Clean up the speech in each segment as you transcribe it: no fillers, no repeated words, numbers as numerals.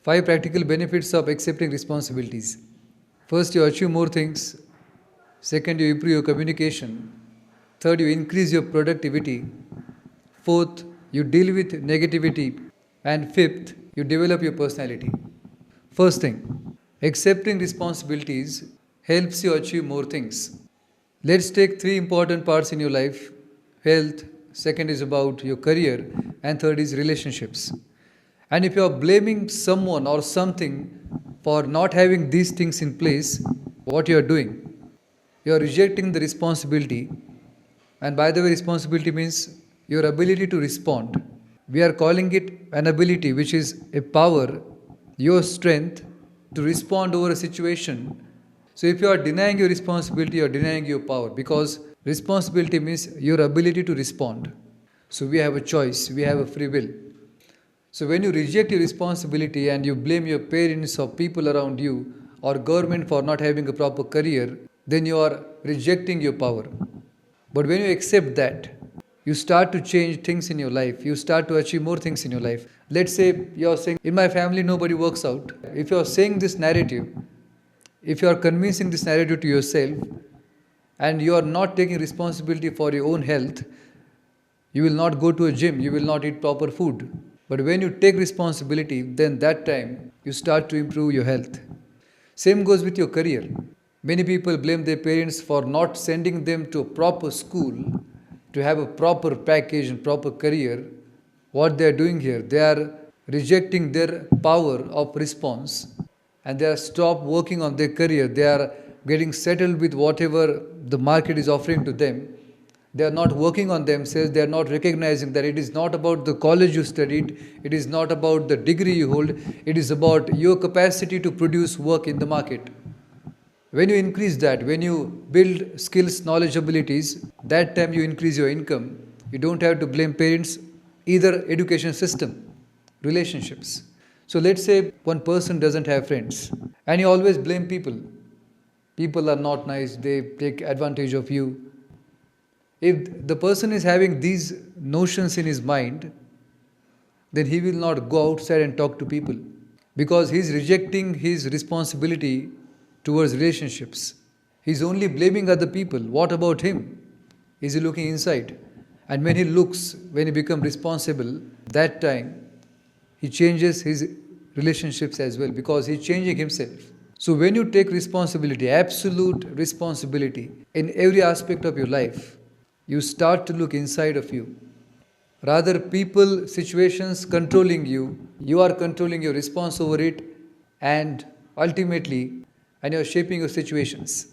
5 practical benefits of accepting responsibilities. First, you achieve more things. Second, you improve your communication. Third, you increase your productivity. Fourth, you deal with negativity. And fifth, you develop your personality. First thing, accepting responsibilities helps you achieve more things. Let's take 3 important parts in your life: health, second is about your career, and third is relationships. And if you are blaming someone or something for not having these things in place, what you are doing? You are rejecting the responsibility. And by the way, responsibility means your ability to respond. We are calling it an ability, which is a power, your strength to respond over a situation. So if you are denying your responsibility, you are denying your power, because responsibility means your ability to respond. So we have a choice, we have a free will. So when you reject your responsibility and you blame your parents or people around you or government for not having a proper career, then you are rejecting your power. But when you accept that, you start to change things in your life. You start to achieve more things in your life. Let's say you are saying, in my family nobody works out. If you are saying this narrative, if you are convincing this narrative to yourself, and you are not taking responsibility for your own health, you will not go to a gym, you will not eat proper food. But when you take responsibility, then that time you start to improve your health. Same goes with your career. Many people blame their parents for not sending them to a proper school to have a proper package and proper career. What they are doing here, they are rejecting their power of response, and they are stopped working on their career. They are getting settled with whatever the market is offering to them. They are not working on themselves. They are not recognizing that it is not about the college you studied, it is not about the degree you hold, it is about your capacity to produce work in the market. When you increase that, when you build skills, knowledge, abilities, that time you increase your income. You don't have to blame parents, either education system, relationships. So let's say one person doesn't have friends and you always blame people. People are not nice, they take advantage of you. If the person is having these notions in his mind, then he will not go outside and talk to people, because he is rejecting his responsibility towards relationships. He is only blaming other people. What about him? Is he looking inside? And when he looks, when he becomes responsible, that time he changes his relationships as well, because he is changing himself. So when you take responsibility, absolute responsibility in every aspect of your life, you start to look inside of you. Rather, people, situations controlling you, you are controlling your response over it, and ultimately, and you are shaping your situations.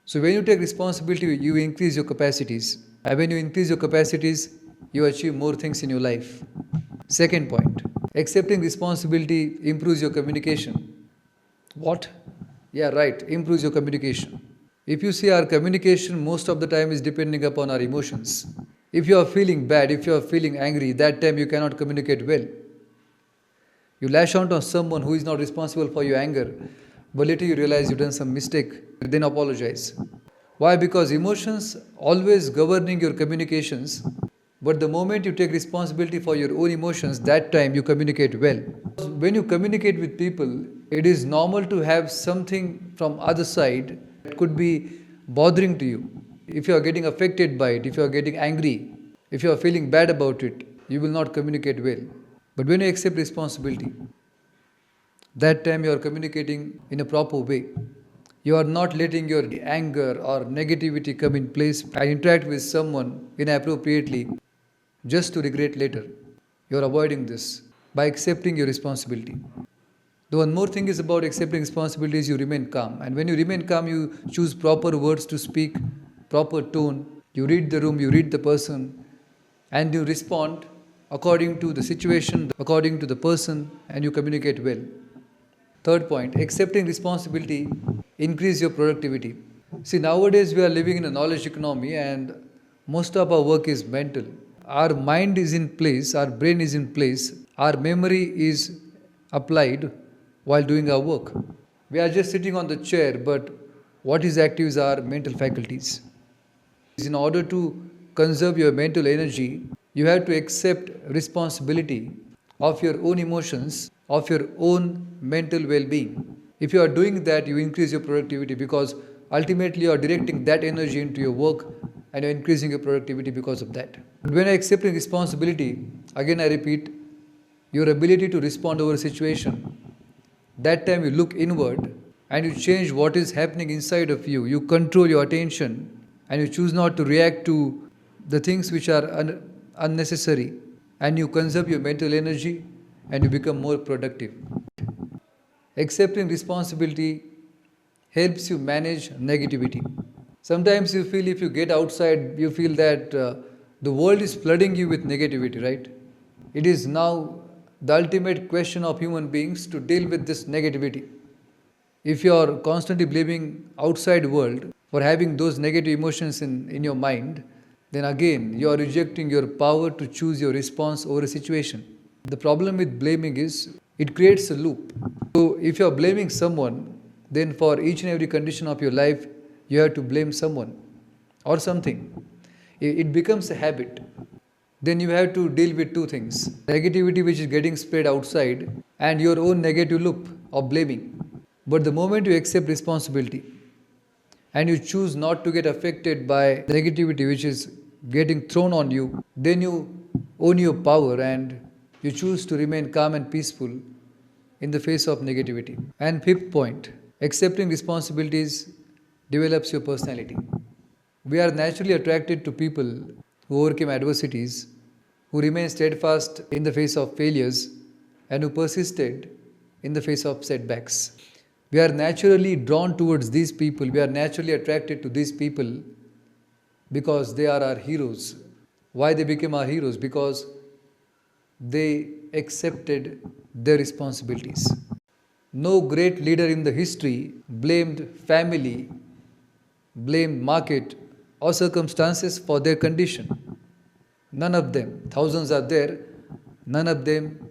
So when you take responsibility, you increase your capacities. And when you increase your capacities, you achieve more things in your life. Second point, accepting responsibility improves your communication. What? Yeah, right, improves your communication. If you see, our communication most of the time is depending upon our emotions. If you are feeling bad, if you are feeling angry, that time you cannot communicate well. You lash out on someone who is not responsible for your anger, but later you realize you've done some mistake, then apologize. Why? Because emotions always governing your communications, but the moment you take responsibility for your own emotions, that time you communicate well. When you communicate with people, it is normal to have something from other side that could be bothering to you. If you are getting affected by it, if you are getting angry, if you are feeling bad about it, you will not communicate well. But when you accept responsibility, that time you are communicating in a proper way. You are not letting your anger or negativity come in place and interact with someone inappropriately just to regret later. You are avoiding this by accepting your responsibility. The one more thing is about accepting responsibility is you remain calm. And when you remain calm, you choose proper words to speak, proper tone. You read the room, you read the person, and you respond according to the situation, according to the person, and you communicate well. Third point, accepting responsibility increase your productivity. See, nowadays we are living in a knowledge economy and most of our work is mental. Our mind is in place, our brain is in place, our memory is applied while doing our work. We are just sitting on the chair, but what is active is our mental faculties. In order to conserve your mental energy, you have to accept responsibility of your own emotions of your own mental well being. If you are doing that, you increase your productivity because ultimately you are directing that energy into your work and you're increasing your productivity because of that. But when I accepting responsibility, again I repeat, your ability to respond over a situation, that time you look inward and you change what is happening inside of you. You control your attention and you choose not to react to the things which are unnecessary, and you conserve your mental energy and you become more productive. Accepting responsibility helps you manage negativity. Sometimes you feel if you get outside, you feel that the world is flooding you with negativity, right? It is now the ultimate question of human beings to deal with this negativity. If you are constantly blaming outside world for having those negative emotions in your mind, then again you are rejecting your power to choose your response over a situation. The problem with blaming is it creates a loop. So if you are blaming someone, then for each and every condition of your life, you have to blame someone or something. It becomes a habit. Then you have to deal with two things: negativity which is getting spread outside and your own negative loop of blaming. But the moment you accept responsibility and you choose not to get affected by the negativity which is getting thrown on you, then you own your power and you choose to remain calm and peaceful in the face of negativity. And fifth point, accepting responsibilities develops your personality. We are naturally attracted to people who overcome adversities, who remain steadfast in the face of failures, and who persisted in the face of setbacks. We are naturally drawn towards these people. We are naturally attracted to these people because they are our heroes. Why they became our heroes? Because they accepted their responsibilities. No great leader in the history blamed family, blamed market or circumstances for their condition. None of them. Thousands are there. None of them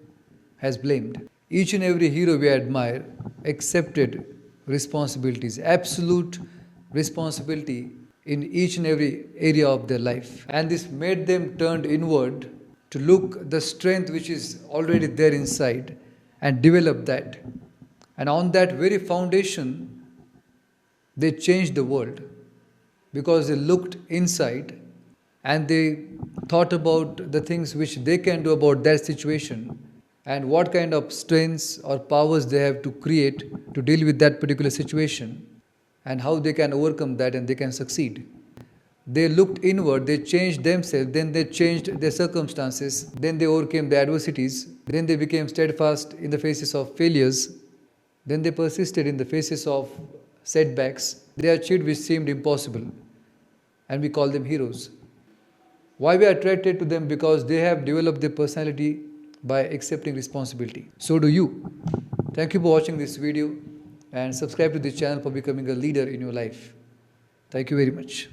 has blamed. Each and every hero we admire accepted responsibilities, absolute responsibility in each and every area of their life. And this made them turn inward to look the strength which is already there inside and develop that. And on that very foundation, they changed the world because they looked inside and they thought about the things which they can do about that situation and what kind of strengths or powers they have to create to deal with that particular situation and how they can overcome that and they can succeed. They looked inward, they changed themselves, then they changed their circumstances, then they overcame the adversities, then they became steadfast in the faces of failures, then they persisted in the faces of setbacks. They achieved which seemed impossible, and we call them heroes. Why we are attracted to them? Because they have developed their personality by accepting responsibility. So do you. Thank you for watching this video and subscribe to this channel for becoming a leader in your life. Thank you very much.